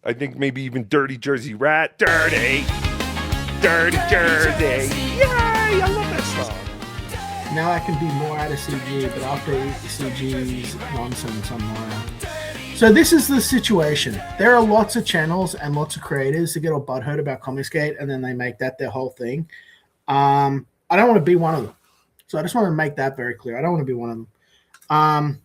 I think maybe even Dirty Jersey Rat. Dirty Jersey. Yay! I love that song. Now I can be more out of CG, but after CG's nonsense, I'm more out. So this is the situation. There are lots of channels and lots of creators that get all butthurt about ComicsGate, and then they make that their whole thing. I don't want to be one of them. So I just want to make that very clear. I don't want to be one of them.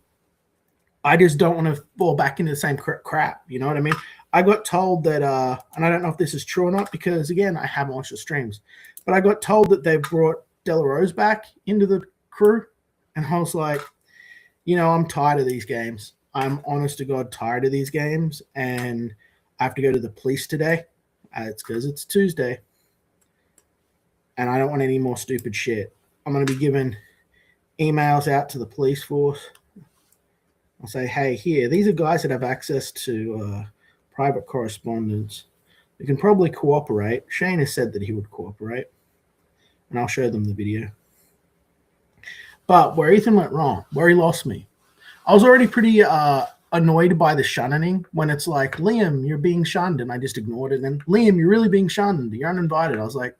I just don't want to fall back into the same crap. You know what I mean? I got told that, and I don't know if this is true or not, because again, I haven't watched the streams, but I got told that they brought De La Rose back into the crew, and I was like, you know, I'm tired of these games. I'm honest to God tired of these games, and I have to go to the police today. It's because it's Tuesday, and I don't want any more stupid shit. I'm going to be giving emails out to the police force. I'll say, hey, here, these are guys that have access to private correspondence. They can probably cooperate. Shane has said that he would cooperate, and I'll show them the video. But where Ethan went wrong, where he lost me, I was already pretty annoyed by the shunning when it's like, Liam, you're being shunned, and I just ignored it. And then, Liam, you're really being shunned. You're uninvited. I was like,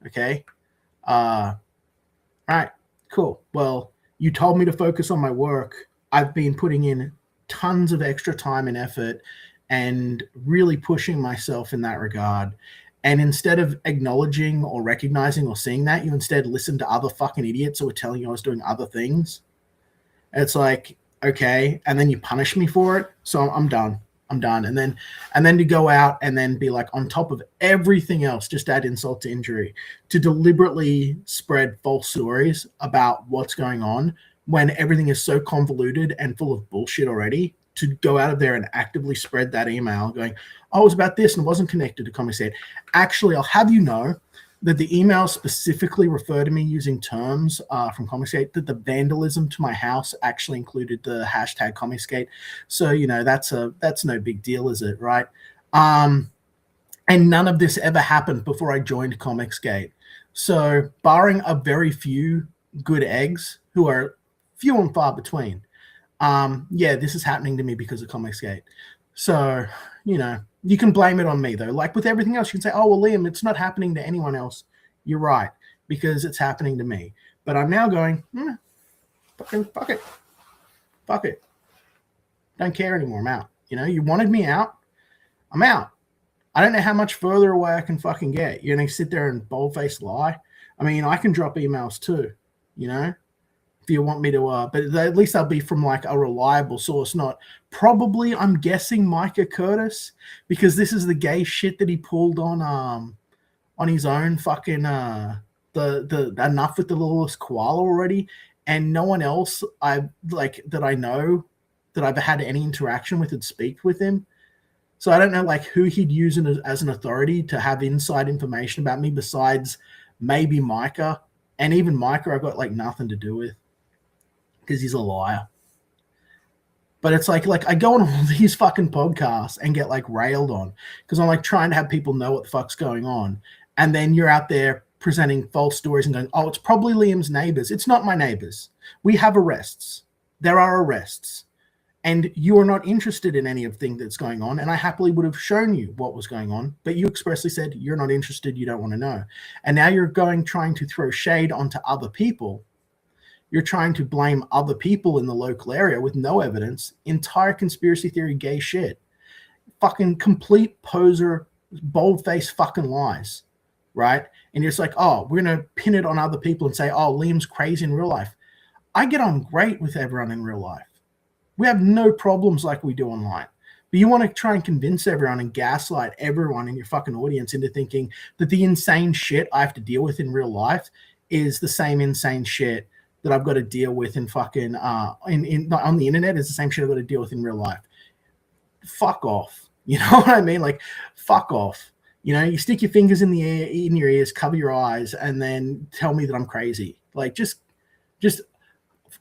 okay. All right, cool. Well, you told me to focus on my work. I've been putting in tons of extra time and effort and really pushing myself in that regard. And instead of acknowledging or recognizing or seeing that, you instead listen to other fucking idiots who were telling you I was doing other things. It's like, okay, and then you punish me for it. So I'm done. I'm done. And then to go out and then be like on top of everything else, just add insult to injury, to deliberately spread false stories about what's going on when everything is so convoluted and full of bullshit already, to go out of there and actively spread that email going, oh, it was about this and it wasn't connected to ComicsGate. Actually, I'll have you know that the emails specifically refer to me using terms from ComicsGate, that the vandalism to my house actually included the hashtag ComicsGate. So, you know, that's no big deal, is it, right? And none of this ever happened before I joined ComicsGate. So barring a very few good eggs who are few and far between, yeah, this is happening to me because of ComicsGate. So, you know, you can blame it on me, though. Like with everything else, you can say, oh, well, Liam, it's not happening to anyone else. You're right, because it's happening to me. But I'm now going, fucking fuck it. Fuck it. Don't care anymore. I'm out. You know, you wanted me out. I'm out. I don't know how much further away I can fucking get. You're going to sit there and bold-faced lie? I mean, I can drop emails too, you know? If you want me to, but at least they'll be from like a reliable source, not probably, I'm guessing, Micah Curtis, because this is the gay shit that he pulled on his own fucking the Enough with the Littlest Koala already, and no one else that I know that I've had any interaction with had speak with him. So I don't know like who he'd use as an authority to have inside information about me besides maybe Micah, and even Micah I got like nothing to do with, because he's a liar. But it's like I go on all these fucking podcasts and get like railed on because I'm like trying to have people know what the fuck's going on. And then you're out there presenting false stories and going, oh, it's probably Liam's neighbors. It's not my neighbors. We have arrests. There are arrests. And you are not interested in any of the thing that's going on. And I happily would have shown you what was going on. But you expressly said you're not interested. You don't want to know. And now you're trying to throw shade onto other people. You're trying to blame other people in the local area with no evidence. Entire conspiracy theory gay shit. Fucking complete poser, bold-faced fucking lies, right? And you're just like, oh, we're going to pin it on other people and say, oh, Liam's crazy in real life. I get on great with everyone in real life. We have no problems like we do online. But you want to try and convince everyone and gaslight everyone in your fucking audience into thinking that the insane shit I have to deal with in real life is the same insane shit that I've got to deal with in fucking on the internet is the same shit I've got to deal with in real life. Fuck off. You know what I mean? Like, fuck off. You know, you stick your fingers in your ears, cover your eyes, and then tell me that I'm crazy. Like, just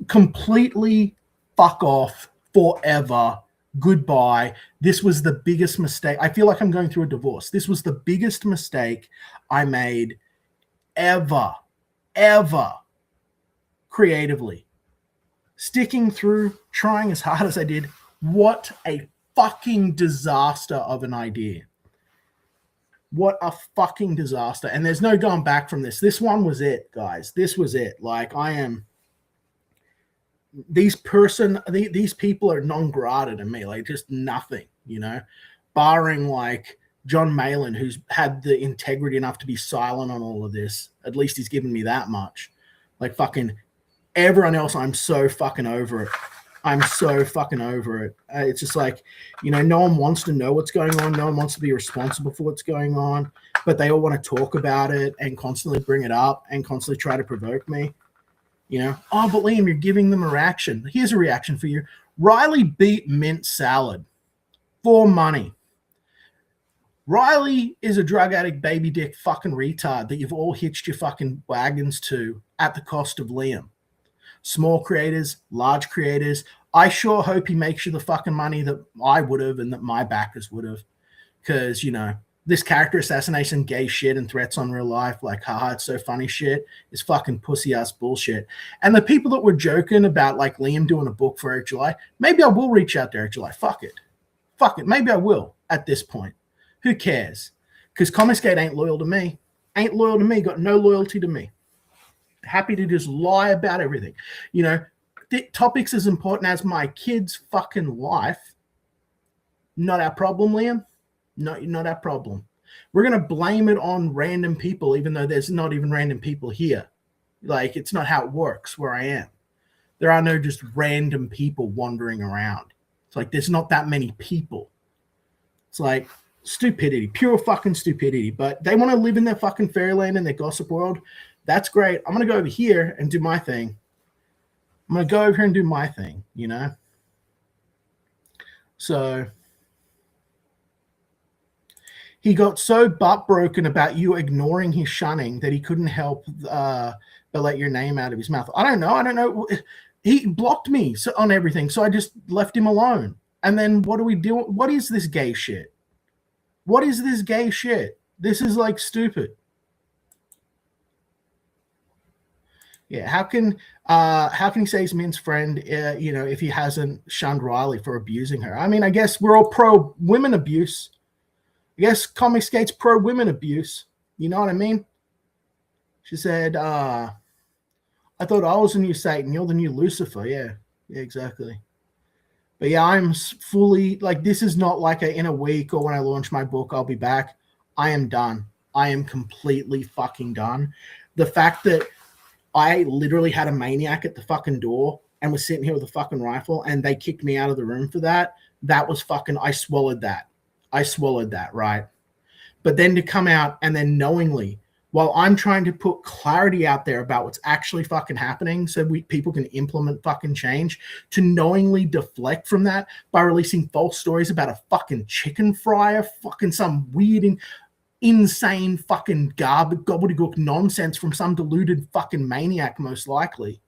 completely fuck off forever. Goodbye. This was the biggest mistake. I feel like I'm going through a divorce. This was the biggest mistake I made ever creatively. Sticking through, trying as hard as I did. What a fucking disaster of an idea. What a fucking disaster. And there's no going back from this. This one was it, guys. This was it. Like, these people are non grata to me, like just nothing, you know, barring like John Malin, who's had the integrity enough to be silent on all of this. At least he's given me that much. Like fucking everyone else, I'm so fucking over it. I'm so fucking over it. It's just like, you know, no one wants to know what's going on. No one wants to be responsible for what's going on, but they all want to talk about it and constantly bring it up and constantly try to provoke me. You know, oh, but Liam, you're giving them a reaction. Here's a reaction for you. Riley beat mint salad for money. Riley is a drug addict, baby dick fucking retard that you've all hitched your fucking wagons to at the cost of Liam. Small creators, large creators. I sure hope he makes you the fucking money that I would have and that my backers would have. Because, you know, this character assassination, gay shit, and threats on real life, like, haha, it's so funny shit, is fucking pussy-ass bullshit. And the people that were joking about, like, Liam doing a book for Eric July, maybe I will reach out to Eric July. Fuck it. Fuck it. Maybe I will at this point. Who cares? Because ComicsGate ain't loyal to me. Ain't loyal to me. Got no loyalty to me. Happy to just lie about everything. You know, topics as important as my kid's fucking life. Not our problem, Liam. Not our problem. We're going to blame it on random people, even though there's not even random people here. Like, it's not how it works where I am. There are no just random people wandering around. It's like there's not that many people. It's like stupidity, pure fucking stupidity. But they want to live in their fucking fairyland and their gossip world. That's great. I'm going to go over here and do my thing. I'm going to go over here and do my thing, you know? So he got so butt broken about you ignoring his shunning that he couldn't help but let your name out of his mouth. I don't know. He blocked me on everything, so I just left him alone. And then what do we do? What is this gay shit? What is this gay shit? This is like stupid. Yeah, how can he say he's Min's friend, you know, if he hasn't shunned Riley for abusing her? I mean, I guess we're all pro women abuse. I guess ComicsGate's pro women abuse. You know what I mean? She said, I thought I was the new Satan. You're the new Lucifer. Yeah, exactly. But yeah, I'm fully, like, this is not like in a week or when I launch my book, I'll be back. I am done. I am completely fucking done. The fact that I literally had a maniac at the fucking door and was sitting here with a fucking rifle and they kicked me out of the room for that, that was fucking, I swallowed that. Right? But then to come out and then knowingly, while I'm trying to put clarity out there about what's actually fucking happening so people can implement fucking change, to knowingly deflect from that by releasing false stories about a fucking chicken fryer, fucking some weird and insane fucking gobbledygook nonsense from some deluded fucking maniac, most likely.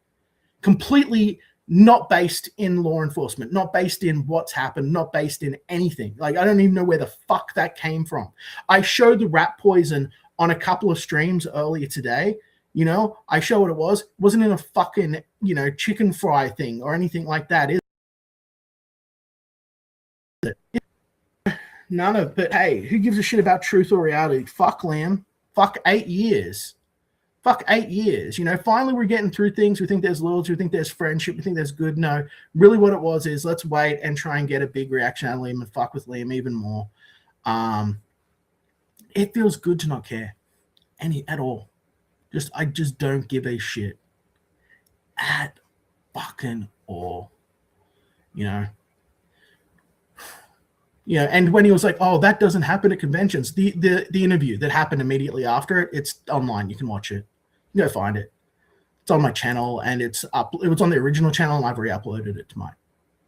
Completely not based in law enforcement, not based in what's happened, not based in anything. Like, I don't even know where the fuck that came from. I showed the rat poison on a couple of streams earlier today. You know, I show what it was. It wasn't in a fucking, you know, chicken fry thing or anything like that, is it? None of, but hey, who gives a shit about truth or reality? Fuck Liam. Fuck 8 years. Fuck 8 years. You know, finally we're getting through things. We think there's loyalty. We think there's friendship. We think there's good. No, really what it was is let's wait and try and get a big reaction out of Liam and fuck with Liam even more. It feels good to not care at all. I just don't give a shit at fucking all. You know? Yeah, and when he was like, "Oh, that doesn't happen at conventions," the interview that happened immediately after it, it's online. You can watch it. You go find it. It's on my channel, and it's up. It was on the original channel, and I've re-uploaded it to mine.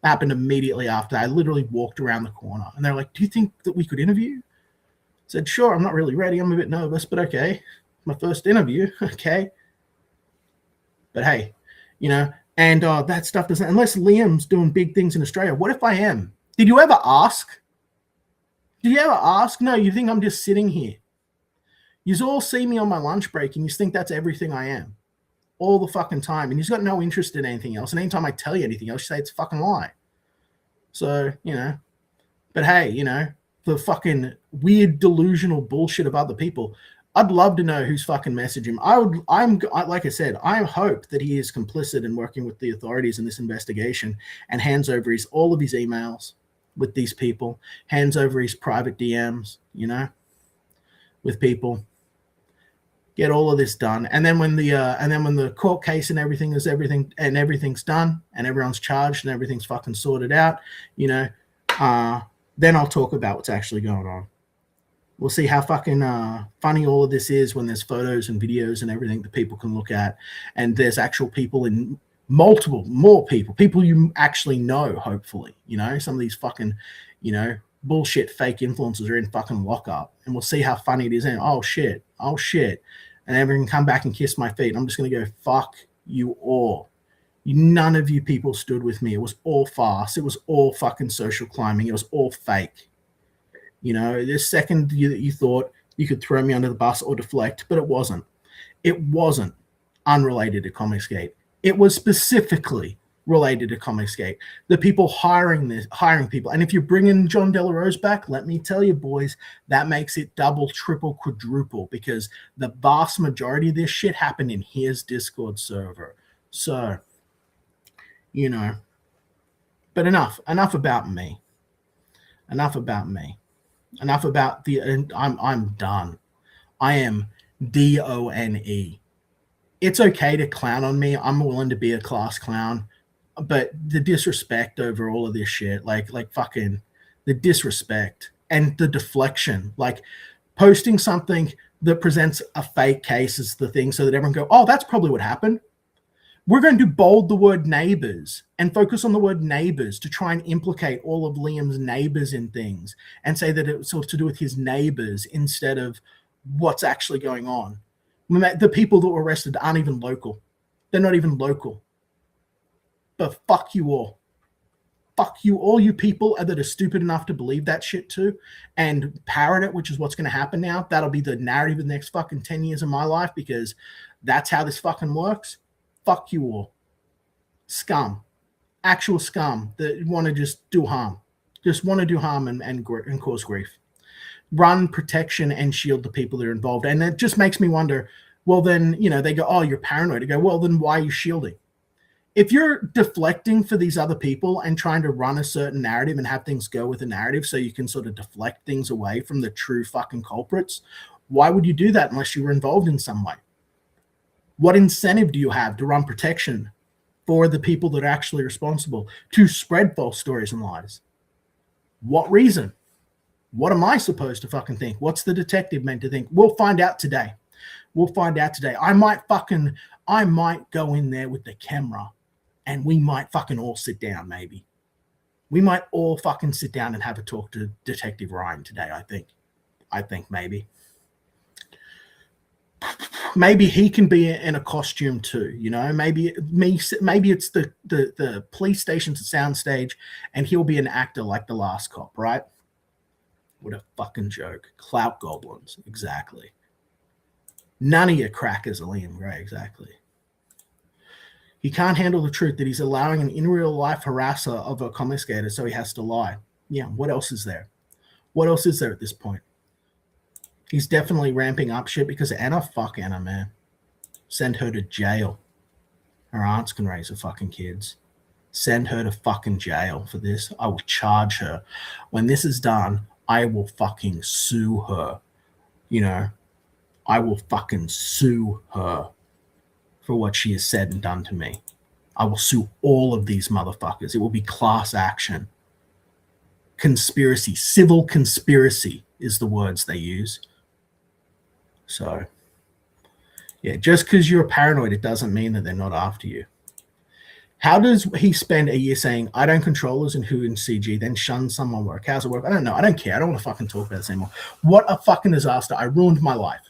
It happened immediately after. I literally walked around the corner, and they're like, "Do you think that we could interview?" I said, "Sure. I'm not really ready. I'm a bit nervous, but okay. My first interview, okay." But hey, you know, and that stuff doesn't. Unless Liam's doing big things in Australia, what if I am? Did you ever ask? Did you ever ask? No, you think I'm just sitting here. You all see me on my lunch break and you think that's everything I am. All the fucking time. And you've got no interest in anything else. And anytime I tell you anything else, you say it's a fucking lie. So, you know, But hey, you know, the fucking weird delusional bullshit of other people, I'd love to know who's fucking messaging him. Like I said, I hope that he is complicit in working with the authorities in this investigation and hands over all of his emails with these people, hands over his private DMs, you know, with people. Get all of this done, and then when the court case and everything's done, and everyone's charged and everything's fucking sorted out, you know, then I'll talk about what's actually going on. We'll see how fucking funny all of this is when there's photos and videos and everything that people can look at, and there's actual people in more people you actually know. Hopefully, you know, some of these fucking, you know, bullshit fake influencers are in fucking lockup, and we'll see how funny it is. And oh shit, and everyone can come back and kiss my feet. I'm just gonna go, fuck you all. None of you people stood with me. It was all farce. It was all fucking social climbing. It was all fake. You know, the second you thought you could throw me under the bus or deflect, but it wasn't. It wasn't unrelated to ComicsGate. It was specifically related to ComicsGate. The people hiring people. And if you're bringing John De La Rose back, let me tell you, boys, that makes it double, triple, quadruple, because the vast majority of this shit happened in his Discord server. So, you know, but enough about me. Enough about I'm done. I am DONE. It's okay to clown on me. I'm willing to be a class clown, but the disrespect over all of this shit, like fucking the disrespect and the deflection, like posting something that presents a fake case as the thing so that everyone go, oh, that's probably what happened. We're going to bold the word neighbors and focus on the word neighbors to try and implicate all of Liam's neighbors in things and say that it was to do with his neighbors instead of what's actually going on. The people that were arrested aren't even local. They're not even local. But fuck you all. Fuck you, all you people that are stupid enough to believe that shit too and parrot it, which is what's going to happen now. That'll be the narrative of the next fucking 10 years of my life, because that's how this fucking works. Fuck you all. Scum. Actual scum that want to just do harm. Just want to do harm and cause grief. Run, protection, and shield the people that are involved. And it just makes me wonder, well then, you know, they go, oh, you're paranoid. I go, well then why are you shielding? If you're deflecting for these other people and trying to run a certain narrative and have things go with a narrative so you can sort of deflect things away from the true fucking culprits, why would you do that unless you were involved in some way? What incentive do you have to run protection for the people that are actually responsible to spread false stories and lies? What reason? What am I supposed to fucking think? What's the detective meant to think? We'll find out today. We'll find out today. I might go in there with the camera and we might fucking all sit down, maybe. We might all fucking sit down and have a talk to Detective Ryan today, I think. Maybe. Maybe he can be in a costume too, you know. Maybe it's the police station's a soundstage, and he'll be an actor like the last cop, right? What a fucking joke! Clout goblins, exactly. None of your crackers are Liam Gray, exactly. He can't handle the truth that he's allowing an in real life harasser of a ComicsGator, so he has to lie. Yeah, what else is there? What else is there at this point? He's definitely ramping up shit because Anna, fuck Anna, man. Send her to jail. Her aunts can raise her fucking kids. Send her to fucking jail for this. I will charge her. When this is done, I will fucking sue her. You know, I will fucking sue her for what she has said and done to me. I will sue all of these motherfuckers. It will be class action. Conspiracy, civil conspiracy is the words they use. So, yeah, just because you're paranoid, it doesn't mean that they're not after you. How does he spend a year saying, I don't control us and who in CG, then shun someone work? How's it work? I don't know. I don't care. I don't want to fucking talk about this anymore. What a fucking disaster. I ruined my life.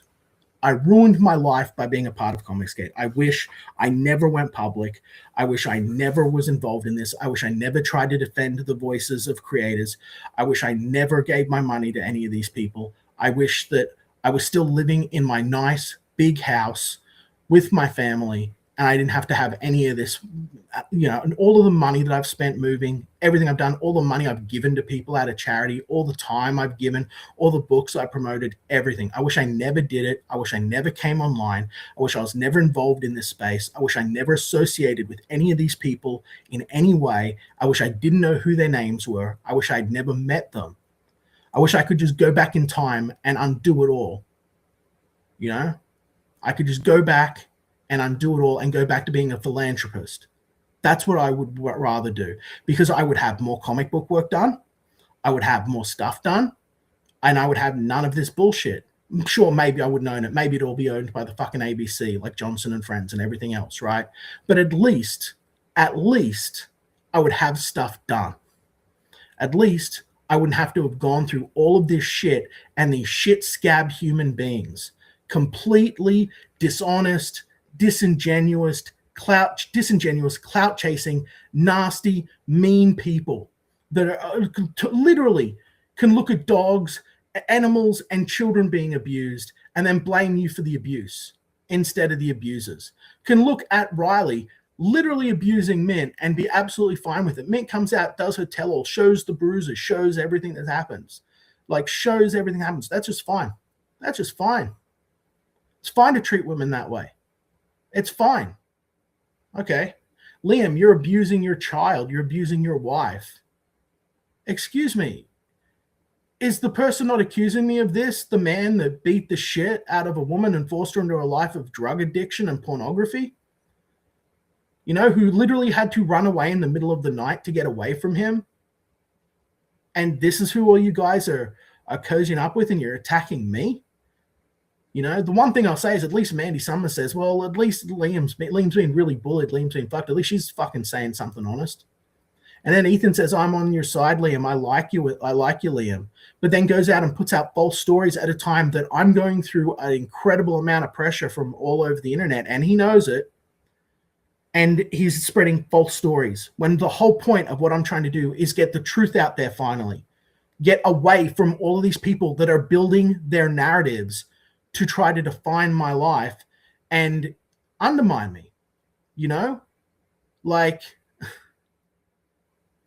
I ruined my life by being a part of ComicsGate. I wish I never went public. I wish I never was involved in this. I wish I never tried to defend the voices of creators. I wish I never gave my money to any of these people. I wish that I was still living in my nice big house with my family and I didn't have to have any of this, you know, and all of the money that I've spent moving, everything I've done, all the money I've given to people out of charity, all the time I've given, all the books I promoted, everything. I wish I never did it. I wish I never came online. I wish I was never involved in this space. I wish I never associated with any of these people in any way. I wish I didn't know who their names were. I wish I'd never met them. I wish I could just go back in time and undo it all. You know, I could just go back and undo it all and go back to being a philanthropist. That's what I would rather do, because I would have more comic book work done. I would have more stuff done, and I would have none of this bullshit. I'm sure maybe I wouldn't own it. Maybe it'll be owned by the fucking ABC, like Johnson and Friends and everything else, right? But at least I would have stuff done. At least I wouldn't have to have gone through all of this shit and these shit scabbed human beings, completely dishonest, disingenuous, clout chasing, nasty, mean people that are literally can look at dogs, animals, and children being abused and then blame you for the abuse instead of the abusers. Can look at Riley literally abusing Mint and be absolutely fine with it. Mint comes out, does her tell-all, shows the bruises, shows everything that happens, like shows everything happens. That's just fine. That's just fine. It's fine to treat women that way. It's fine. Okay. Liam, you're abusing your child. You're abusing your wife. Excuse me. Is the person not accusing me of this the man that beat the shit out of a woman and forced her into a life of drug addiction and pornography? You know, who literally had to run away in the middle of the night to get away from him? And this is who all you guys are cozying up with, and you're attacking me? You know, the one thing I'll say is at least Mandy Summers says, well, at least Liam's being really bullied. Liam's being fucked. At least she's fucking saying something honest. And then Ethan says, I'm on your side, Liam. I like you, Liam. But then goes out and puts out false stories at a time that I'm going through an incredible amount of pressure from all over the internet, and he knows it. And he's spreading false stories when the whole point of what I'm trying to do is get the truth out there finally. Get away from all of these people that are building their narratives to try to define my life and undermine me, you know? Like,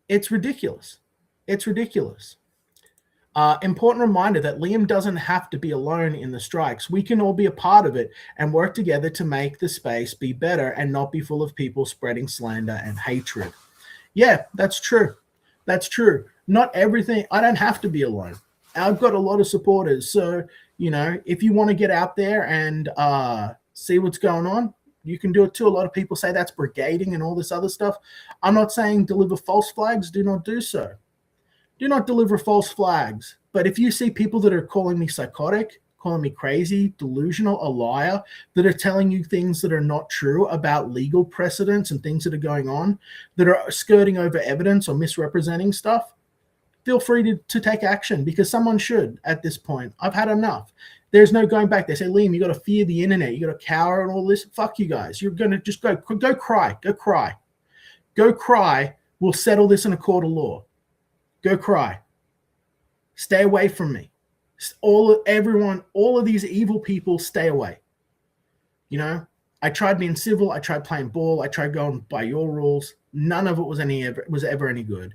it's ridiculous. It's ridiculous. Important reminder that Liam doesn't have to be alone in the strikes. We can all be a part of it and work together to make the space be better and not be full of people spreading slander and hatred. Yeah, that's true. That's true. Not everything. I don't have to be alone. I've got a lot of supporters. So, you know, if you want to get out there and see what's going on, you can do it too. A lot of people say that's brigading and all this other stuff. I'm not saying deliver false flags. Do not do so. Do not deliver false flags. But if you see people that are calling me psychotic, calling me crazy, delusional, a liar, that are telling you things that are not true about legal precedents and things that are going on, that are skirting over evidence or misrepresenting stuff, feel free to take action, because someone should at this point. I've had enough. There's no going back. They say, Liam, you got to fear the internet. You got to cower and all this. Fuck you guys. You're going to just go cry. Go cry. Go cry. We'll settle this in a court of law. Go cry. Stay away from me. All of these evil people, stay away. You know, I tried being civil. I tried playing ball. I tried going by your rules. None of it was ever any good.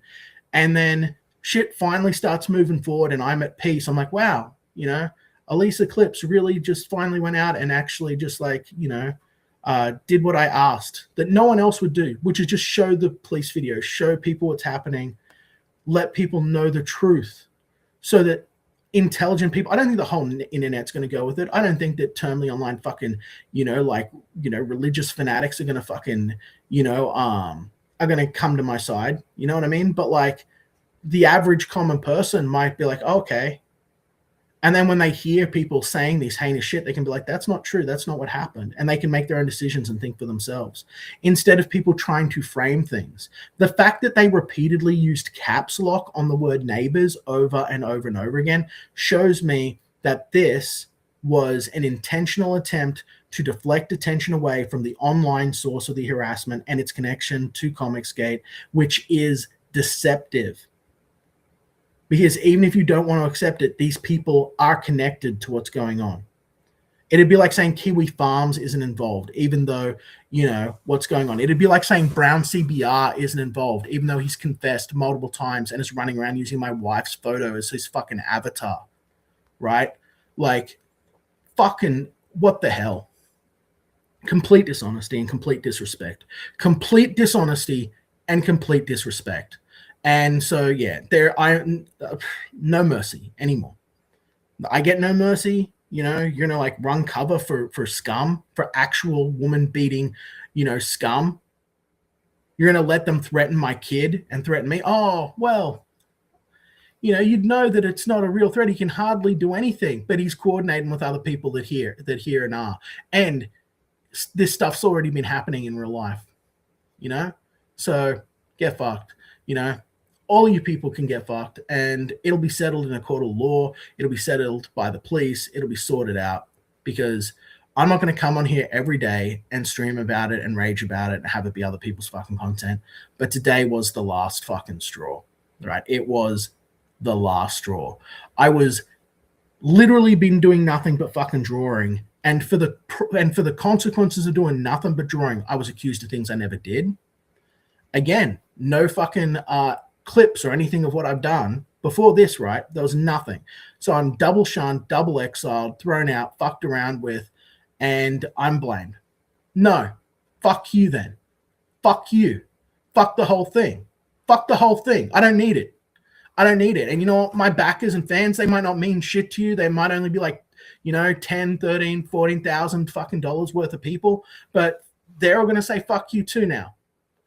And then shit finally starts moving forward and I'm at peace. I'm like, wow, you know, Elisa Clips really just finally went out and actually just like, you know, did what I asked that no one else would do, which is just show the police video, show people what's happening, let people know the truth so that intelligent people, I don't think the whole internet's going to go with it. I don't think that terminally online fucking, you know, like, you know, religious fanatics are going to fucking, you know, are going to come to my side. You know what I mean? But like the average common person might be like, oh, okay. And then when they hear people saying this heinous shit, they can be like, that's not true. That's not what happened. And they can make their own decisions and think for themselves instead of people trying to frame things. The fact that they repeatedly used caps lock on the word neighbors over and over and over again shows me that this was an intentional attempt to deflect attention away from the online source of the harassment and its connection to ComicsGate, which is deceptive. Because even if you don't want to accept it, these people are connected to what's going on. It'd be like saying Kiwi Farms isn't involved, even though, you know, what's going on. It'd be like saying Brown CBR isn't involved, even though he's confessed multiple times and is running around using my wife's photo as his fucking avatar, right? Like, fucking, what the hell? Complete dishonesty and complete disrespect. Complete dishonesty and complete disrespect. And so, yeah, no mercy anymore. I get no mercy. You know, you're going to like run cover for scum, for actual woman beating, you know, scum. You're going to let them threaten my kid and threaten me. Oh, well, you know, you'd know that it's not a real threat. He can hardly do anything, but he's coordinating with other people that hear and are. And this stuff's already been happening in real life, you know? So get fucked, you know? All you people can get fucked, and it'll be settled in a court of law. It'll be settled by the police. It'll be sorted out, because I'm not going to come on here every day and stream about it and rage about it and have it be other people's fucking content. But today was the last fucking straw, right? It was the last straw. I was literally been doing nothing but fucking drawing, and for the consequences of doing nothing but drawing, I was accused of things I never did. Again, no fucking clips or anything of what I've done before this, right? There was nothing. So I'm double shunned, double exiled, thrown out, fucked around with, and I'm blamed. No, fuck you then. Fuck you. Fuck the whole thing. Fuck the whole thing. I don't need it. I don't need it. And you know what? My backers and fans, they might not mean shit to you. They might only be like, you know, 10, 13, 14,000 fucking dollars worth of people, but they're all going to say fuck you too now.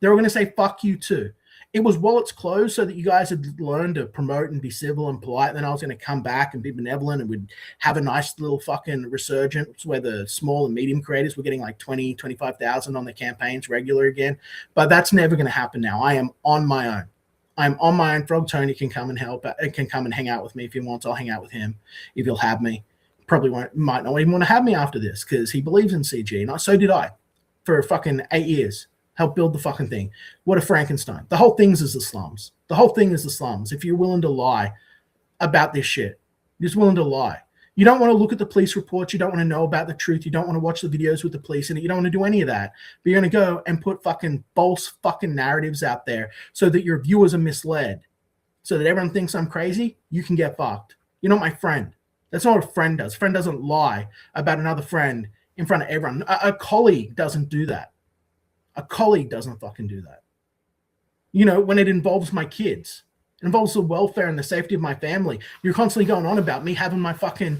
They're all going to say fuck you too. It was while it's closed so that you guys had learned to promote and be civil and polite. And then I was going to come back and be benevolent, and we'd have a nice little fucking resurgence where the small and medium creators were getting like 20, 25,000 on their campaigns regular again. But that's never going to happen now. I am on my own. I'm on my own. Frog Tony can come and help. Can come and hang out with me if he wants. I'll hang out with him if he'll have me. Probably might not even want to have me after this, because he believes in CG. And so did I for fucking 8 years. Help build the fucking thing. What a Frankenstein. The whole thing is the slums. The whole thing is the slums. If you're willing to lie about this shit, you're just willing to lie. You don't want to look at the police reports. You don't want to know about the truth. You don't want to watch the videos with the police in it. You don't want to do any of that. But you're going to go and put fucking false fucking narratives out there so that your viewers are misled, so that everyone thinks I'm crazy. You can get fucked. You're not my friend. That's not what a friend does. A friend doesn't lie about another friend in front of everyone. A colleague doesn't do that. A colleague doesn't fucking do that. You know, when it involves my kids, it involves the welfare and the safety of my family. You're constantly going on about me having my fucking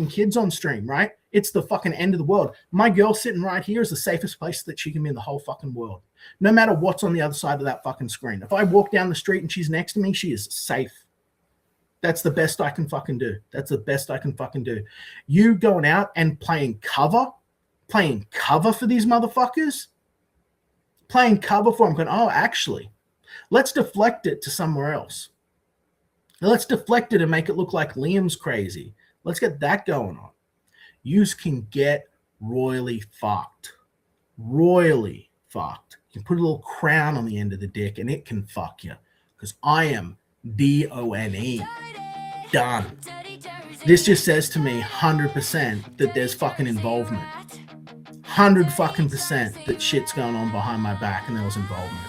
kids on stream, right? It's the fucking end of the world. My girl sitting right here is the safest place that she can be in the whole fucking world. No matter what's on the other side of that fucking screen. If I walk down the street and she's next to me, she is safe. That's the best I can fucking do. That's the best I can fucking do. You going out and playing cover for these motherfuckers, playing cover for them, going, oh, actually, let's deflect it to somewhere else. Let's deflect it and make it look like Liam's crazy. Let's get that going on. Yous can get royally fucked. Royally fucked. You can put a little crown on the end of the dick and it can fuck you. Because I am DONE. Done. This just says to me 100% that there's fucking involvement. 100% that shit's going on behind my back and there was involvement.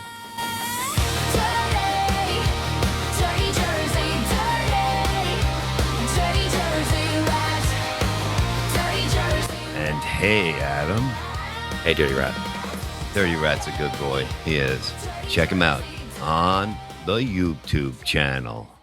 And hey, Adam. Hey, Dirty Rat. Dirty Rat's a good boy. He is. Check him out on the YouTube channel.